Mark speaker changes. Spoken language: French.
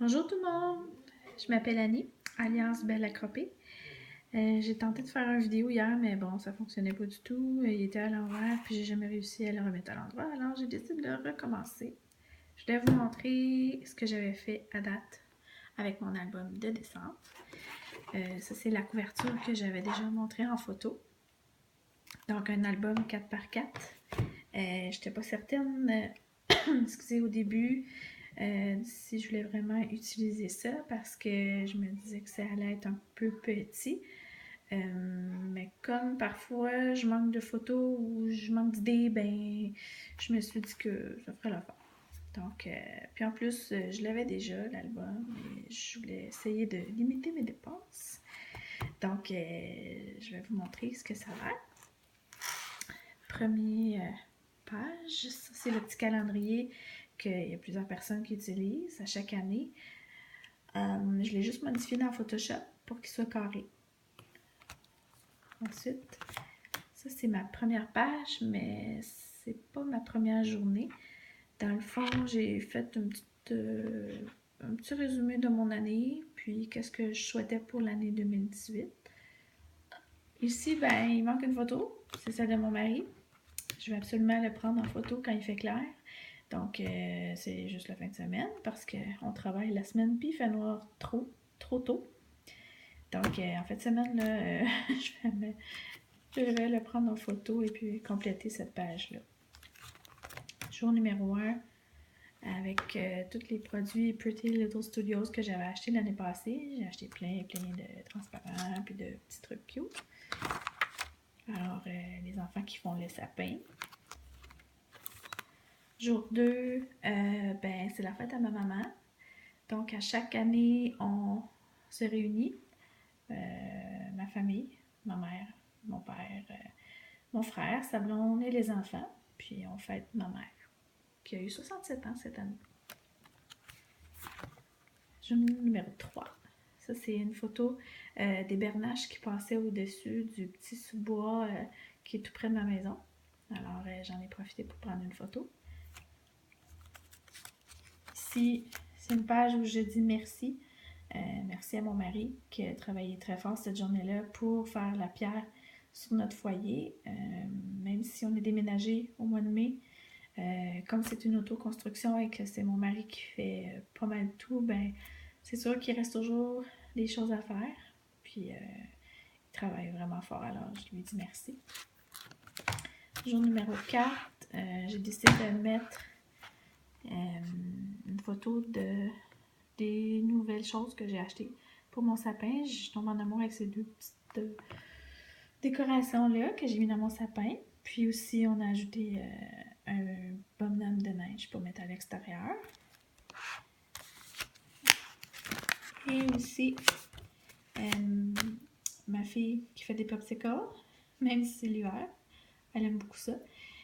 Speaker 1: Bonjour tout le monde, je m'appelle Annie, alias Belle Accropée. J'ai tenté de faire une vidéo hier, mais bon, ça fonctionnait pas du tout. Il était à l'envers, puis j'ai jamais réussi à le remettre à l'endroit, alors j'ai décidé de recommencer. Je vais vous montrer ce que j'avais fait à date avec mon album de décembre. Ça, c'est la couverture que j'avais déjà montrée en photo. Donc, un album 4x4. J'étais pas certaine, excusez, au début, si je voulais vraiment utiliser ça parce que je me disais que ça allait être un peu petit. Mais comme parfois je manque de photos ou je manque d'idées, ben je me suis dit que ça ferait l'affaire. Donc, puis en plus, je l'avais déjà, l'album, et je voulais essayer de limiter mes dépenses. Donc, je vais vous montrer ce que ça a l'air. Première page, ça c'est le petit calendrier qu'il y a plusieurs personnes qui utilisent à chaque année. Je l'ai juste modifié dans Photoshop pour qu'il soit carré. Ensuite, ça c'est ma première page, mais c'est pas ma première journée. Dans le fond, j'ai fait un petit résumé de mon année, puis qu'est-ce que je souhaitais pour l'année 2018. Ici, ben, il manque une photo, c'est celle de mon mari. Je vais absolument le prendre en photo quand il fait clair. Donc, c'est juste la fin de semaine parce qu'on travaille la semaine puis il fait noir trop tôt. Donc, en fin de semaine, là, je vais le prendre en photo et puis compléter cette page-là. Jour numéro 1 avec tous les produits Pretty Little Studios que j'avais acheté l'année passée. J'ai acheté plein de transparents puis de petits trucs cute. Alors, les enfants qui font le sapin. Jour 2, ben, c'est la fête à ma maman. Donc, à chaque année, on se réunit, ma famille, ma mère, mon père, mon frère, sa blonde et les enfants. Puis, on fête ma mère, qui a eu 67 ans cette année. Journée numéro 3. Ça, c'est une photo des bernaches qui passaient au-dessus du petit sous-bois qui est tout près de ma maison. Alors, j'en ai profité pour prendre une photo. Ici, c'est une page où je dis merci. Merci à mon mari qui a travaillé très fort cette journée-là pour faire la pierre sur notre foyer. Même si on est déménagé au mois de mai, comme c'est une autoconstruction et que c'est mon mari qui fait pas mal tout, ben c'est sûr qu'il reste toujours des choses à faire. Puis il travaille vraiment fort, alors je lui dis merci. Jour numéro 4, j'ai décidé de mettre une photo des nouvelles choses que j'ai achetées pour mon sapin. Je tombe en amour avec ces deux petites décorations-là que j'ai mis dans mon sapin. Puis aussi, on a ajouté un bonhomme de neige pour mettre à l'extérieur. Et aussi, ma fille qui fait des popsicles, même si c'est l'hiver. Elle aime beaucoup ça.